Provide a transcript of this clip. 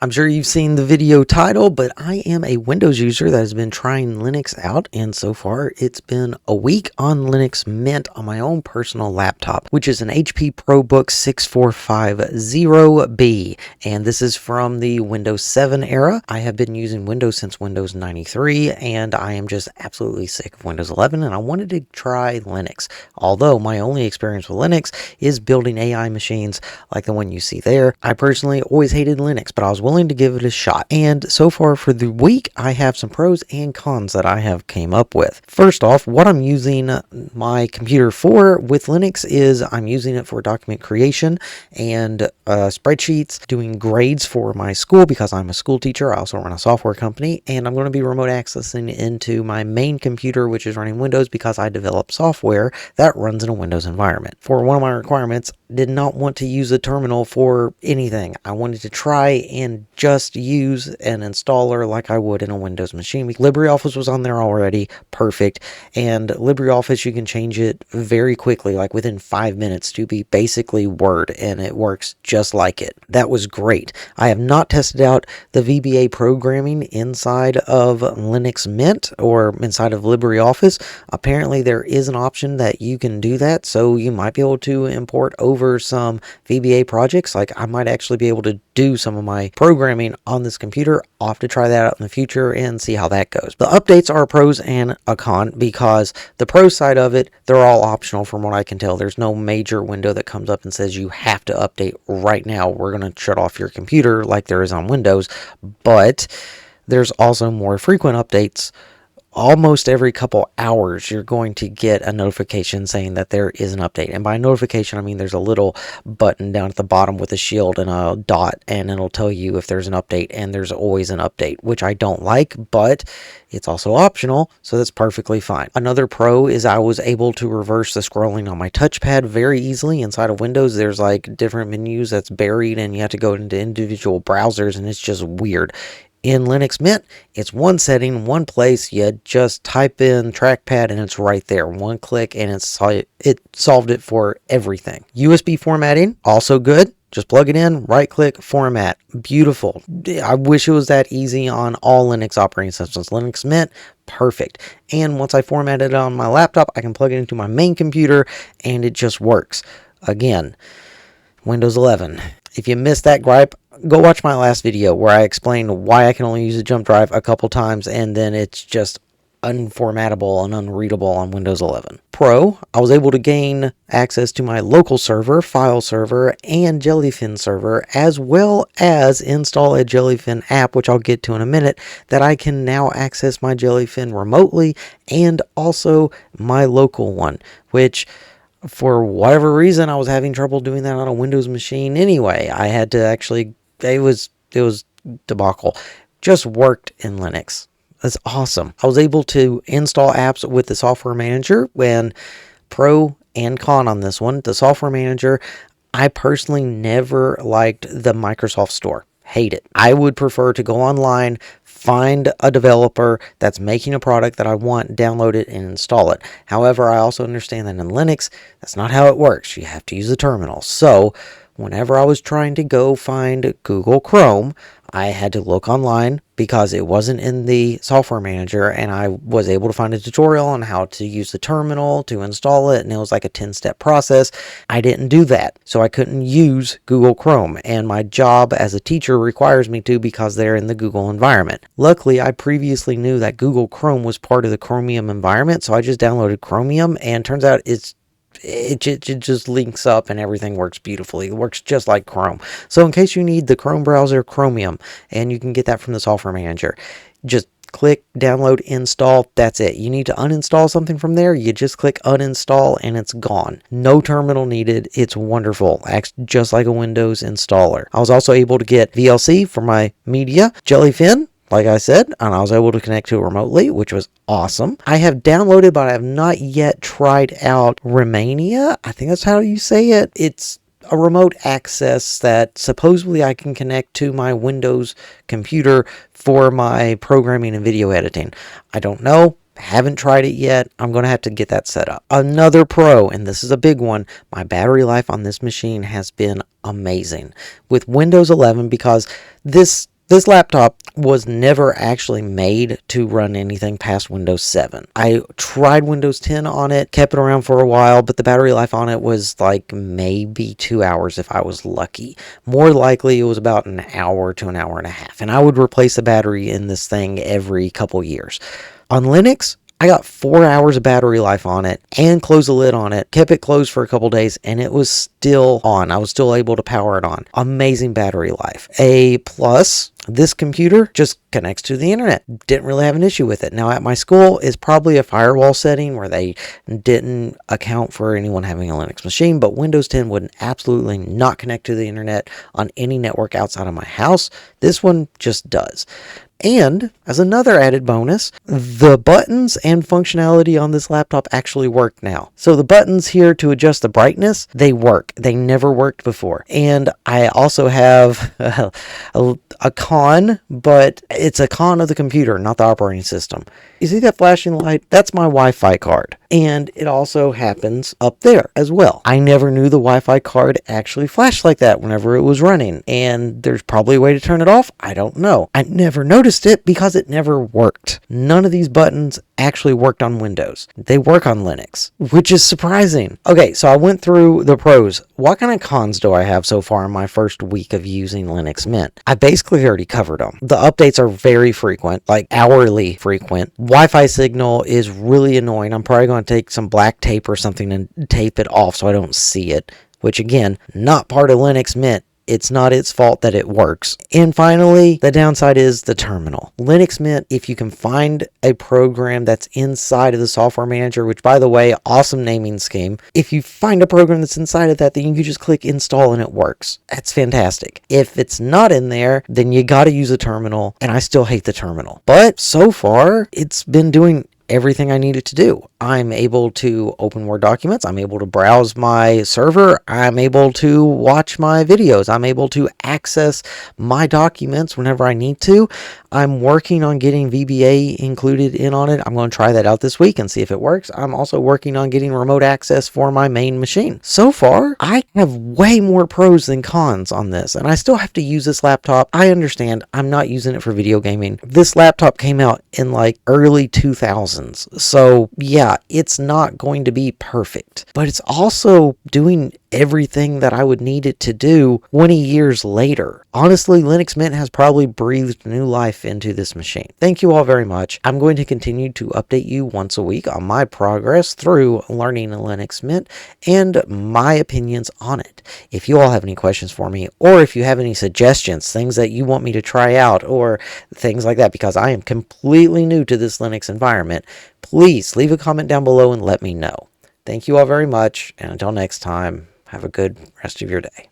I'm sure you've seen the video title, but I am a Windows user that has been trying Linux out, and so far it's been a week on Linux Mint on my own personal laptop, which is an HP ProBook 6450B, and this is from the Windows 7 era. I have been using Windows since Windows 93, and I am just absolutely sick of Windows 11, and I wanted to try Linux, although my only experience with Linux is building AI machines like the one you see there. I personally always hated Linux, but I was willing to give it a shot. And so far for the week, I have some pros and cons that I have came up with. First off, what I'm using my computer for with Linux is I'm using it for document creation and spreadsheets, doing grades for my school because I'm a school teacher. I also run a software company, and I'm going to be remote accessing into my main computer, which is running Windows because I develop software that runs in a Windows environment. For one of my requirements, did not want to use a terminal for anything. I wanted to try and just use an installer like I would in a Windows machine. LibreOffice was on there already, perfect. And LibreOffice, you can change it very quickly, like within 5 minutes, to be basically Word, and it works just like it. That was great. I have not tested out the VBA programming inside of Linux Mint or inside of LibreOffice. Apparently there is an option that you can do that, so you might be able to import over some VBA projects. Like I might actually be able to do some of my programming on this computer. I'll have to try that out in the future and see how that goes. The updates are pros and a con, because the pro side of it, they're all optional from what I can tell. There's no major window that comes up and says you have to update right now. We're going to shut off your computer like there is on Windows, but there's also more frequent updates. Almost every couple hours, you're going to get a notification saying that there is an update. And by notification, I mean there's a little button down at the bottom with a shield and a dot, and it'll tell you if there's an update, and there's always an update, which I don't like, but it's also optional, so that's perfectly fine. Another pro is I was able to reverse the scrolling on my touchpad very easily. Inside of Windows, there's like different menus that's buried, and you have to go into individual browsers, and it's just weird. In Linux Mint, it's one setting, one place. You just type in trackpad and it's right there. One click and it solved it for everything. USB formatting, also good. Just plug it in, right click, format. Beautiful. I wish it was that easy on all Linux operating systems. Linux Mint, perfect. And once I format it on my laptop, I can plug it into my main computer and it just works. Again, Windows 11. If you missed that gripe, go watch my last video where I explained why I can only use a jump drive a couple times, and then it's just unformattable and unreadable on Windows 11. Pro, I was able to gain access to my local server, file server, and Jellyfin server, as well as install a Jellyfin app, which I'll get to in a minute, that I can now access my Jellyfin remotely, and also my local one, which for whatever reason, I was having trouble doing that on a Windows machine anyway. I had to actually, it was debacle. Just worked in Linux. That's awesome. I was able to install apps with the software manager, when pro and con on this one. The software manager, I personally never liked the Microsoft Store. Hate it. I would prefer to go online, find a developer that's making a product that I want, download it, and install it. However, I also understand that in Linux, that's not how it works. You have to use the terminal. So whenever I was trying to go find Google Chrome, I had to look online because it wasn't in the software manager, and I was able to find a tutorial on how to use the terminal to install it, and it was like a 10-step process. I didn't do that, so I couldn't use Google Chrome, and my job as a teacher requires me to because they're in the Google environment. Luckily, I previously knew that Google Chrome was part of the Chromium environment, so I just downloaded Chromium, and turns out it just links up and everything works beautifully. It works just like Chrome. So in case you need the Chrome browser, Chromium, and you can get that from the software manager, just click download, install. That's it. You need to uninstall something from there, you just click uninstall and it's gone. No terminal needed. It's wonderful. Acts just like a Windows installer. I was also able to get VLC for my media, Jellyfin, like I said, and I was able to connect to it remotely, which was awesome. I have downloaded, but I have not yet tried out Romania. I think that's how you say it. It's a remote access that supposedly I can connect to my Windows computer for my programming and video editing. I don't know. Haven't tried it yet. I'm going to have to get that set up. Another pro, and this is a big one, my battery life on this machine has been amazing with Windows 11 because this laptop was never actually made to run anything past Windows 7. I tried Windows 10 on it, kept it around for a while, but the battery life on it was like maybe 2 hours if I was lucky. More likely it was about an hour to an hour and a half, and I would replace the battery in this thing every couple years. On Linux, I got 4 hours of battery life on it and closed the lid on it, kept it closed for a couple days, and it was still on. I was still able to power it on. Amazing battery life. A plus, this computer just connects to the internet. Didn't really have an issue with it. Now at my school is probably a firewall setting where they didn't account for anyone having a Linux machine, but Windows 10 would absolutely not connect to the internet on any network outside of my house. This one just does. And as another added bonus, the buttons and functionality on this laptop actually work now. So the buttons here to adjust the brightness, they work. They never worked before. And I also have a con, but it's a con of the computer, not the operating system. You see that flashing light? That's my Wi-Fi card. And it also happens up there as well. I never knew the Wi-Fi card actually flashed like that whenever it was running. And there's probably a way to turn it off. I don't know. I never noticed it because it never worked. None of these buttons actually worked on Windows. They work on Linux, which is surprising. Okay, so I went through the pros. What kind of cons do I have so far in my first week of using Linux Mint? I basically already covered them. The updates are very frequent, like hourly frequent. Wi-Fi signal is really annoying. I'm probably going to take some black tape or something and tape it off so I don't see it, which again, not part of Linux Mint. It's not its fault that it works. And finally, the downside is the terminal. Linux Mint, if you can find a program that's inside of the software manager, which by the way, awesome naming scheme. If you find a program that's inside of that, then you can just click install and it works. That's fantastic. If it's not in there, then you got to use a terminal, and I still hate the terminal. But so far, it's been doing everything I needed to do. I'm able to open Word documents. I'm able to browse my server. I'm able to watch my videos. I'm able to access my documents whenever I need to. I'm working on getting VBA included in on it. I'm going to try that out this week and see if it works. I'm also working on getting remote access for my main machine. So far, I have way more pros than cons on this, and I still have to use this laptop. I understand I'm not using it for video gaming. This laptop came out in like early 2000s. So yeah, it's not going to be perfect, but it's also doing everything that I would need it to do 20 years later. Honestly, Linux Mint has probably breathed new life into this machine. Thank you all very much. I'm going to continue to update you once a week on my progress through learning Linux Mint and my opinions on it. If you all have any questions for me, or if you have any suggestions, things that you want me to try out, or things like that, because I am completely new to this Linux environment, please leave a comment down below and let me know. Thank you all very much, and until next time, have a good rest of your day.